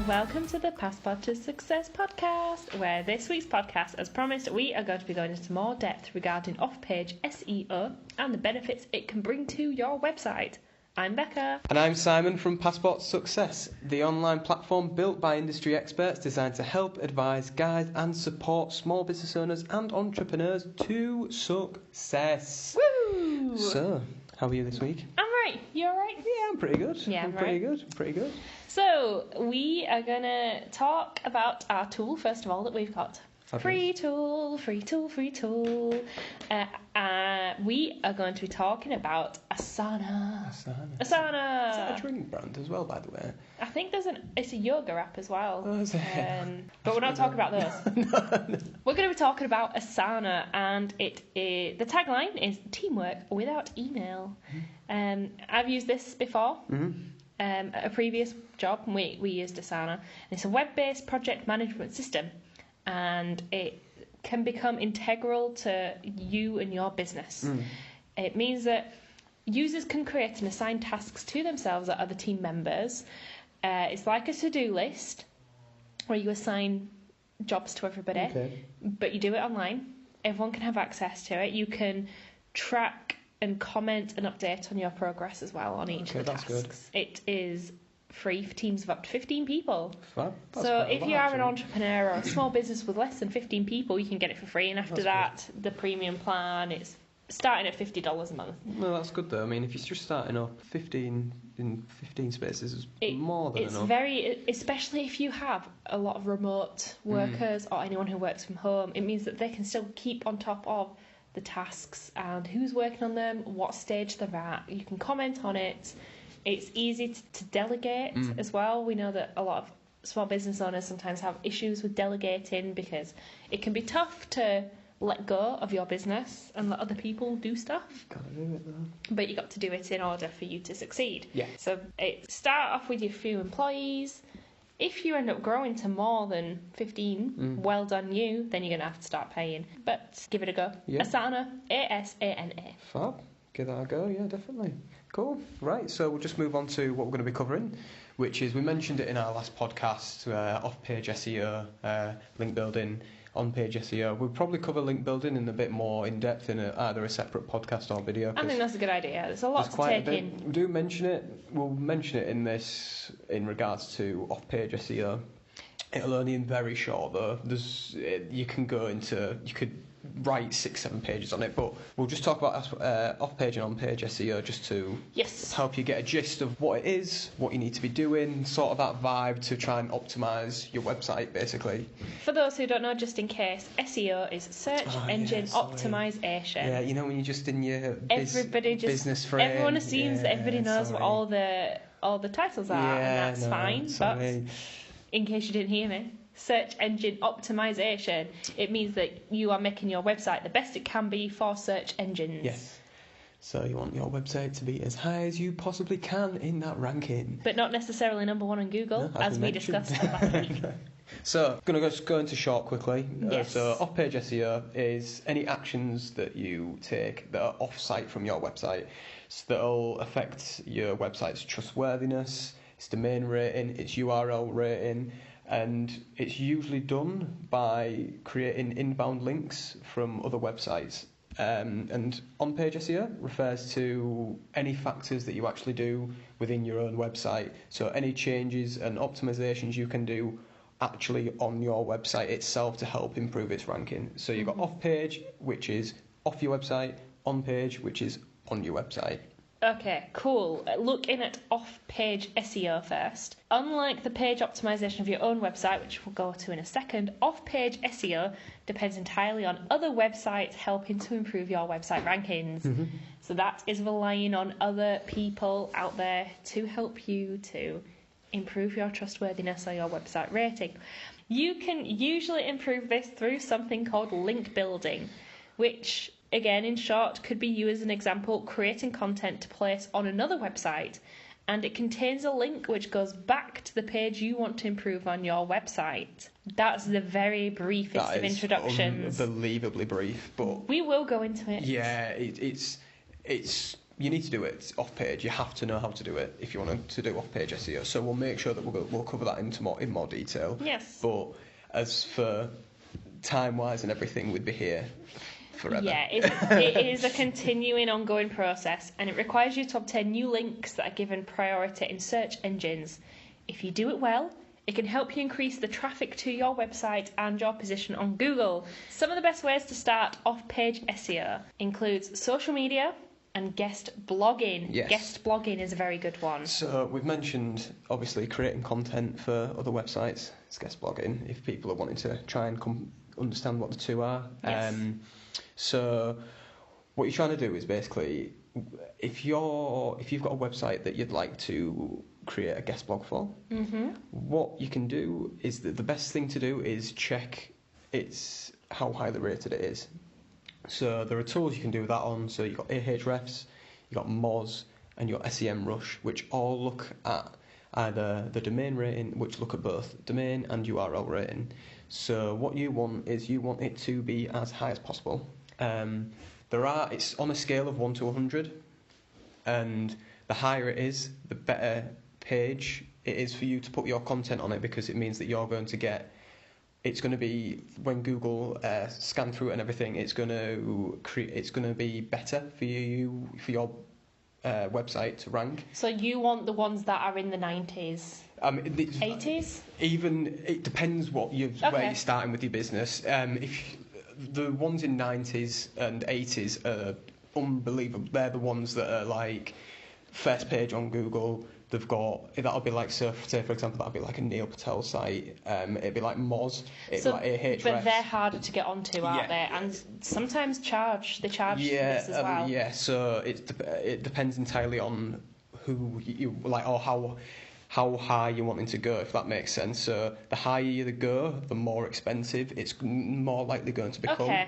welcome to the Passport to Success podcast, where this week's podcast, as promised, we are going to be going into more depth regarding off-page SEO and the benefits it can bring to your website. I'm Becca. And I'm Simon from Passport to Success, the online platform built by industry experts designed to help, advise, guide and support small business owners and entrepreneurs to success. Woo! So, how are you this week? I'm right. You all right? Yeah, I'm pretty good. Yeah, I'm pretty good. So, we are going to talk about our tool, first of all, that we've got. Free tool. We are going to be talking about Asana. Is that a drink brand as well, by the way? I think it's a yoga app as well. Oh, is it? But we're not talking about those. No. We're going to be talking about Asana, and the tagline is teamwork without email. I've used this before. At a previous job, we used Asana. And it's a web-based project management system, and it can become integral to you and your business. It means that users can create and assign tasks to themselves or other team members. It's like a to-do list where you assign jobs to everybody, but you do it online. Everyone can have access to it. You can track and comment and update on your progress as well on each of the tasks. Good. It is free for teams of up to 15 people. So if you are an entrepreneur or a small business with less than 15 people, you can get it for free. And after that, the premium plan is starting at $50 a month. No, that's good though. I mean, if you're just starting up, 15 spaces is more than enough. Especially if you have a lot of remote workers or anyone who works from home, it means that they can still keep on top of the tasks and who's working on them, what stage they're at. You can comment on it. It's easy to delegate as well. We know that a lot of small business owners sometimes have issues with delegating because it can be tough to let go of your business and let other people do stuff. Gotta do it though. But you got to do it in order for you to succeed. Yeah. So start off with your few employees. If you end up growing to more than 15, well done you, then you're going to have to start paying. But give it a go. Yeah. Asana, A-S-A-N-A. Fab. Give that a go, yeah, definitely. Cool. Right, so we'll just move on to what we're going to be covering, which is, we mentioned it in our last podcast, off-page SEO, link building, on-page SEO. We'll probably cover link building in a bit more in-depth in either a separate podcast or video. I think that's a good idea. There's a lot to take in. We do mention it. We'll mention it in this in regards to off-page SEO. It'll only in very short though. You could write 6-7 pages on it, but we'll just talk about off-page and on-page SEO just to help you get a gist of what it is, what you need to be doing, sort of that vibe to try and optimise your website, basically. For those who don't know, just in case, SEO is search engine optimisation. Yeah, you know when you're just in your business frame. Everyone assumes that everybody knows what all the titles are, and that's fine. But in case you didn't hear me, search engine optimization, it means that you are making your website the best it can be for search engines. Yes. So you want your website to be as high as you possibly can in that ranking. But not necessarily number one on Google, as we discussed last week. So, I'm going to go into short quickly. Yes. So, off-page SEO is any actions that you take that are off-site from your website, so that'll affect your website's trustworthiness, its domain rating, its URL rating, and it's usually done by creating inbound links from other websites. And on-page SEO refers to any factors that you actually do within your own website. So any changes and optimizations you can do actually on your website itself to help improve its ranking. So you've got off-page, which is off your website, on-page, which is on your website. Okay, cool. Looking at off-page SEO first. Unlike the page optimization of your own website, which we'll go to in a second, off-page SEO depends entirely on other websites helping to improve your website rankings. So that is relying on other people out there to help you to improve your trustworthiness or your website rating. You can usually improve this through something called link building, which, again, in short, could be you as an example creating content to place on another website, and it contains a link which goes back to the page you want to improve on your website. That's the very briefest of introductions. Unbelievably brief, but we will go into it. Yeah, it's you need to do it off page. You have to know how to do it if you want to do off page SEO. So we'll make sure that we'll cover that in more detail. Yes. But as for time wise and everything, we'd be here forever. Yeah, it is a continuing, ongoing process, and it requires you to obtain new links that are given priority in search engines. If you do it well, it can help you increase the traffic to your website and your position on Google. Some of the best ways to start off-page SEO includes social media and guest blogging. Yes. Guest blogging is a very good one. So we've mentioned, obviously, creating content for other websites. It's guest blogging, if people are wanting to try and understand what the two are. Yes. So what you're trying to do is basically, if you've got a website that you'd like to create a guest blog for, what you can do is that the best thing to do is check how highly rated it is. So there are tools you can do that on. So you've got Ahrefs, you've got Moz, and you've got SEMrush, which all look at either the domain rating, which look at both domain and URL rating. So what you want is it to be as high as possible. It's on a scale of 1 to 100, and the higher it is, the better page it is for you to put your content on it, because it means that you're going to get. It's going to be, when Google scan through it and everything, it's going to be better for your website to rank. So you want the ones that are in the 90s? 80s? Even, it depends where you're starting with your business. If the ones in 90s and 80s are unbelievable. They're the ones that are like first page on Google. That'll be like, so say for example, that'll be like a Neil Patel site. It'd be like Moz, it'd be like Ahrefs. But they're harder to get onto, aren't they? And sometimes they charge this as well. Yeah, so it depends entirely on who you like, or how high you're wanting to go, if that makes sense. So the higher you go, the more expensive it's more likely going to become. Okay.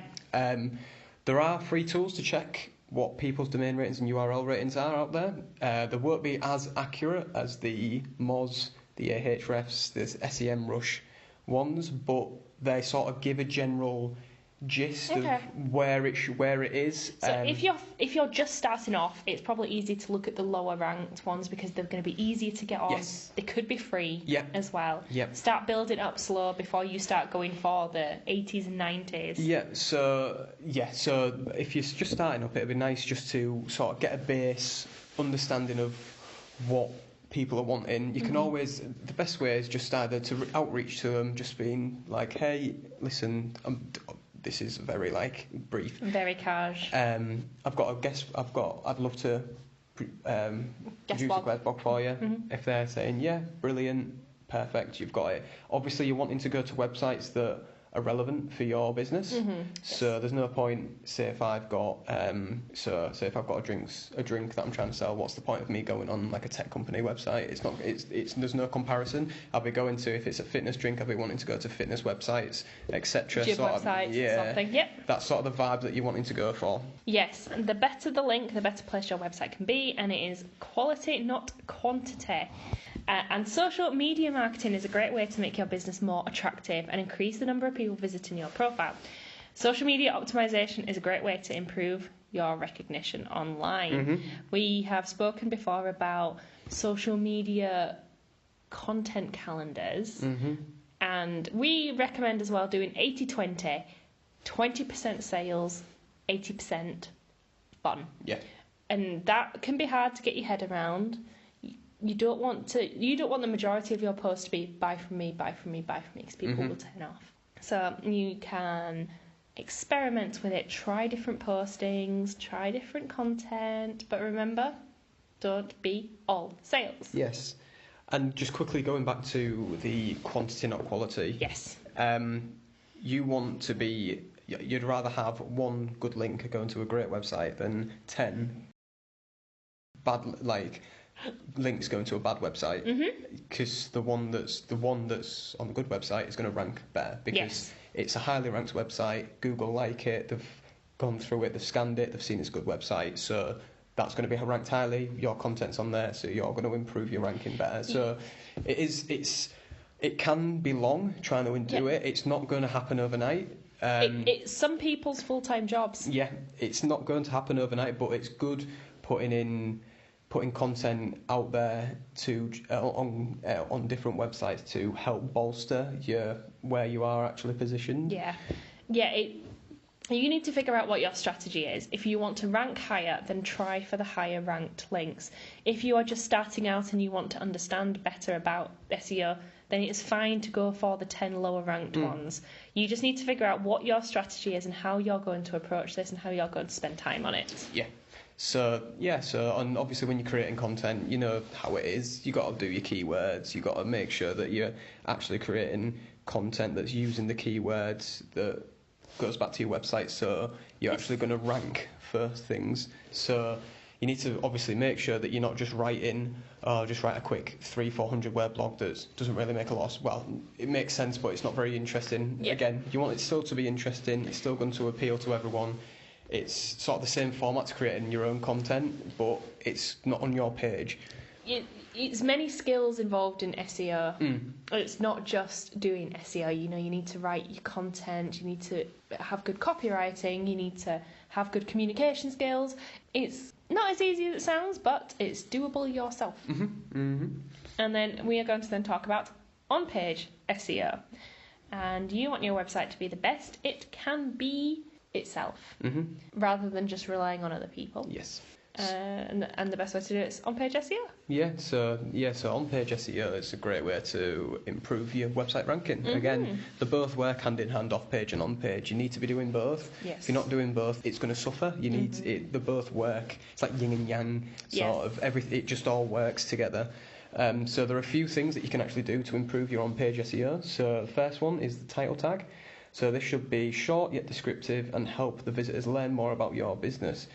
There are free tools to check what people's domain ratings and URL ratings are out there. They won't be as accurate as the Moz, the Ahrefs, the SEMrush ones, but they sort of give a general gist of where it is. So if you're just starting off, it's probably easy to look at the lower ranked ones because they're going to be easier to get on. Yes. They could be free as well. Yep. Start building up slow before you start going for the 80s and 90s. So if you're just starting up, it'd be nice just to sort of get a base understanding of what people are wanting. You can always, the best way is just either to outreach to them, just being like, hey, listen, this is very like brief. Very cash. I'd love to produce a guest blog for you. If they're saying, yeah, brilliant, perfect, you've got it. Obviously, you're wanting to go to websites that are relevant for your business. So there's no point. Say if I've got a drink that I'm trying to sell, what's the point of me going on like a tech company website? There's no comparison. I'll be going to, if it's a fitness drink, I'll be wanting to go to fitness websites, etc. Gym websites, something. Yep. That's sort of the vibe that you're wanting to go for. Yes, and the better the link, the better place your website can be, and it is quality, not quantity. And social media marketing is a great way to make your business more attractive and increase the number of people visiting your profile. Social media optimization is a great way to improve your recognition online. We have spoken before about social media content calendars, and we recommend as well doing 80-20, 20% sales, 80% fun. Yeah. And that can be hard to get your head around. You don't want the majority of your posts to be buy from me, because people will turn off. So you can experiment with it, try different postings, try different content, but remember, don't be all sales. Yes. And just quickly going back to the quantity, not quality. Yes. You'd rather have one good link going to a great website than 10 bad links going to a bad website, because the one that's on the good website is going to rank better, because it's a highly ranked website. Google like it, they've gone through it, they've scanned it, they've seen it's a good website, so that's going to be ranked highly. Your content's on there, so you're going to improve your ranking better. So it can be long trying to do it. It's not going to happen overnight. It's some people's full-time jobs. Yeah, it's not going to happen overnight, but it's good putting content out there to on different websites to help bolster where you are actually positioned. Yeah. You need to figure out what your strategy is. If you want to rank higher, then try for the higher ranked links. If you are just starting out and you want to understand better about SEO, then it's fine to go for the 10 lower ranked ones. You just need to figure out what your strategy is and how you're going to approach this and how you're going to spend time on it. Yeah. So and obviously when you're creating content, you know how it is. You got to do your keywords. You got to make sure that you're actually creating content that's using the keywords that goes back to your website, so you're actually going to rank for things. So you need to obviously make sure that you're not just writing, just write a quick 300-400 word blog that doesn't really make a lot. Well, it makes sense, but it's not very interesting. Yeah. Again, you want it still to be interesting. It's still going to appeal to everyone. It's sort of the same format to creating your own content, but it's not on your page. It's many skills involved in SEO. It's not just doing SEO. You know, you need to write your content. You need to have good copywriting. You need to have good communication skills. It's not as easy as it sounds, but it's doable yourself. And then we are going to then talk about on-page SEO. And you want your website to be the best it can be itself, rather than just relying on other people. Yes. And the best way to do it is on-page SEO. So on-page SEO is a great way to improve your website ranking. Again, they both work hand in hand, off-page and on-page. You need to be doing both. Yes. If you're not doing both, it's going to suffer. You need it. They both work. It's like yin and yang, sort of everything. It just all works together. So there are a few things that you can actually do to improve your on-page SEO. So the first one is the title tag. So this should be short yet descriptive and help the visitors learn more about your business.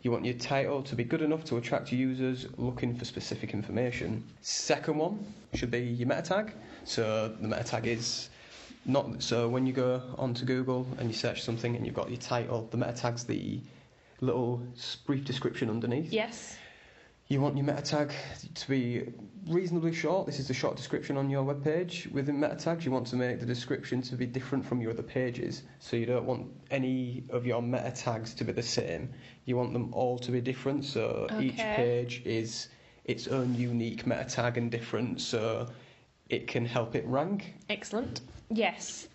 You want your title to be good enough to attract users looking for specific information. Second one should be your meta tag. So the meta tag is not, so when you go onto Google and you search something and you've got your title, the meta tag's the little brief description underneath. Yes. You want your meta tag to be reasonably short. This is the short description on your webpage. Within meta tags, you want to make the description to be different from your other pages. So you don't want any of your meta tags to be the same. You want them all to be different. So each page is its own unique meta tag and different, so it can help it rank. Excellent. Yes.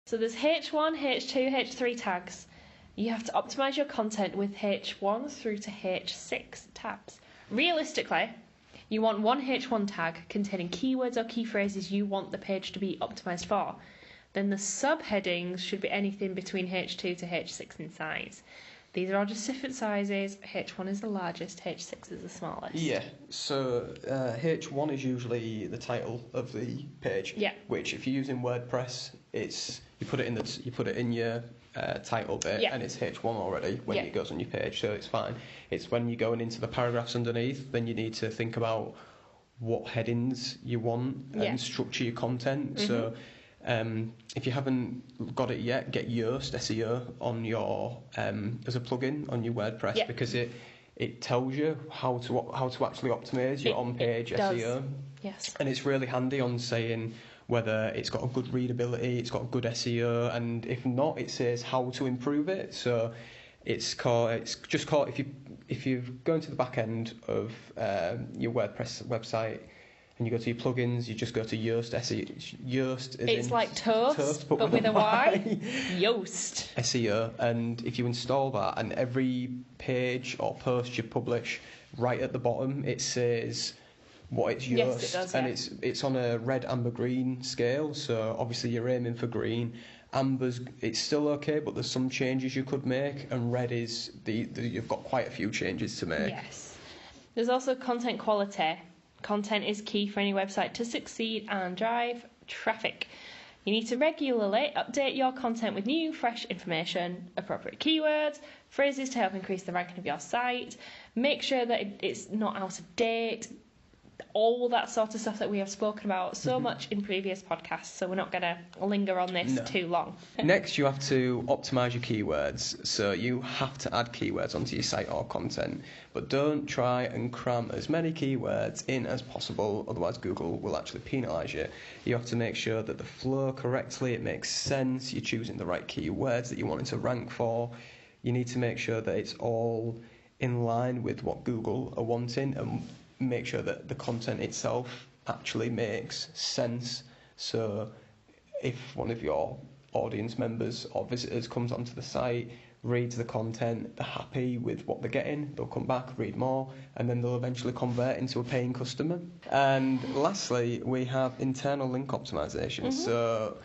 So there's H1, H2, H3 tags. You have to optimise your content with H1 through to H6 tabs. Realistically, you want one H1 tag containing keywords or key phrases you want the page to be optimised for. Then the subheadings should be anything between H2 to H6 in size. These are all just different sizes. H1 is the largest, H6 is the smallest. Yeah, so H1 is usually the title of the page. Yeah. Which, if you're using WordPress, you put it in your title bit, and it's H1 already when it goes on your page, so it's fine. It's when you're going into the paragraphs underneath, then you need to think about what headings you want and structure your content. So if you haven't got it yet, get Yoast SEO on your as a plugin on your WordPress, because it tells you how to actually optimize your on-page SEO. Yes. And it's really handy on saying whether it's got a good readability, it's got good SEO, and if not, it says how to improve it. So it's just called, if you go into the back end of your WordPress website and you go to your plugins, you just go to Yoast SEO. Yoast is it's like toast but with a Y. Yoast SEO, and if you install that, and every page or post you publish, right at the bottom it says what it's Yoast, yes, it does, and it's on a red, amber, green scale. So obviously you're aiming for green. Amber's it's still okay, but there's some changes you could make, and red is you've got quite a few changes to make. Yes. There's also content quality. Content is key for any website to succeed and drive traffic. You need to regularly update your content with new, fresh information, appropriate keywords, phrases to help increase the ranking of your site. Make sure that it's not out of date. All that sort of stuff that we have spoken about so much in previous podcasts, so we're not going to linger on this too long. Next, you have to optimise your keywords. So you have to add keywords onto your site or content, but don't try and cram as many keywords in as possible, otherwise Google will actually penalise you. You have to make sure that they flow correctly, it makes sense, you're choosing the right keywords that you want it to rank for. you need to make sure that it's all in line with what Google are wanting, and make sure that the content itself actually makes sense. So if one of your audience members or visitors comes onto the site, reads the content, they're happy with what they're getting, they'll come back, read more, and then they'll eventually convert into a paying customer. And lastly, we have internal link optimization. So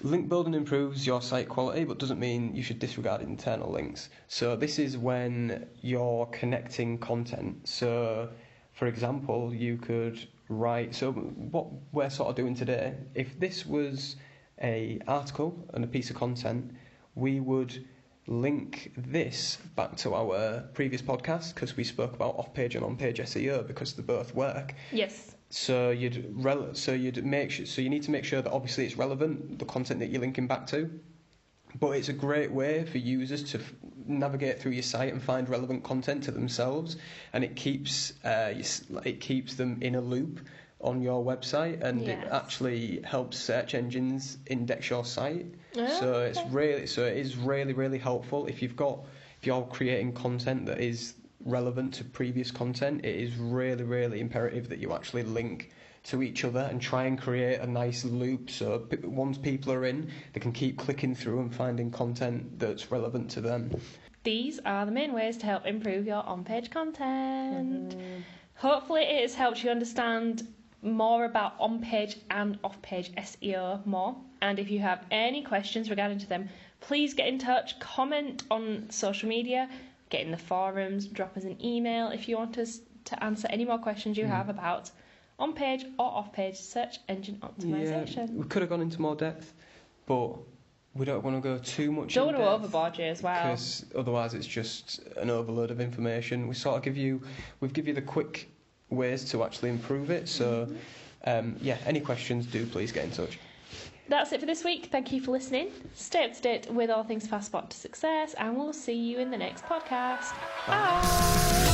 link building improves your site quality, but doesn't mean you should disregard internal links. So this is when you're connecting content. So for example, you could write, so what we're sort of doing today, if this was an article and a piece of content, we would link this back to our previous podcast, because we spoke about off-page and on-page SEO, because they both work. Yes. So you need to make sure that obviously it's relevant, the content that you're linking back to, but it's a great way for users to navigate through your site and find relevant content to themselves, and it keeps them in a loop on your website, and it actually helps search engines index your site. So it is really helpful if you're creating content that is relevant to previous content. It is really imperative that you actually link to each other and try and create a nice loop, so once people are in, they can keep clicking through and finding content that's relevant to them. These are the main ways to help improve your on-page content. Hopefully it has helped you understand more about on-page and off-page SEO more, and if you have any questions regarding to them, please get in touch, comment on social media, get in the forums, drop us an email if you want us to answer any more questions you have about on-page or off-page search engine optimization. Yeah, we could have gone into more depth, but we don't want to go too much don't in want to depth, overboard you as well, because otherwise it's just an overload of information. We've give you the quick ways to actually improve it. So any questions, do please get in touch. That's it for this week. Thank you for listening. Stay up to date with all things Passport to Success, and we'll see you in the next podcast. Bye.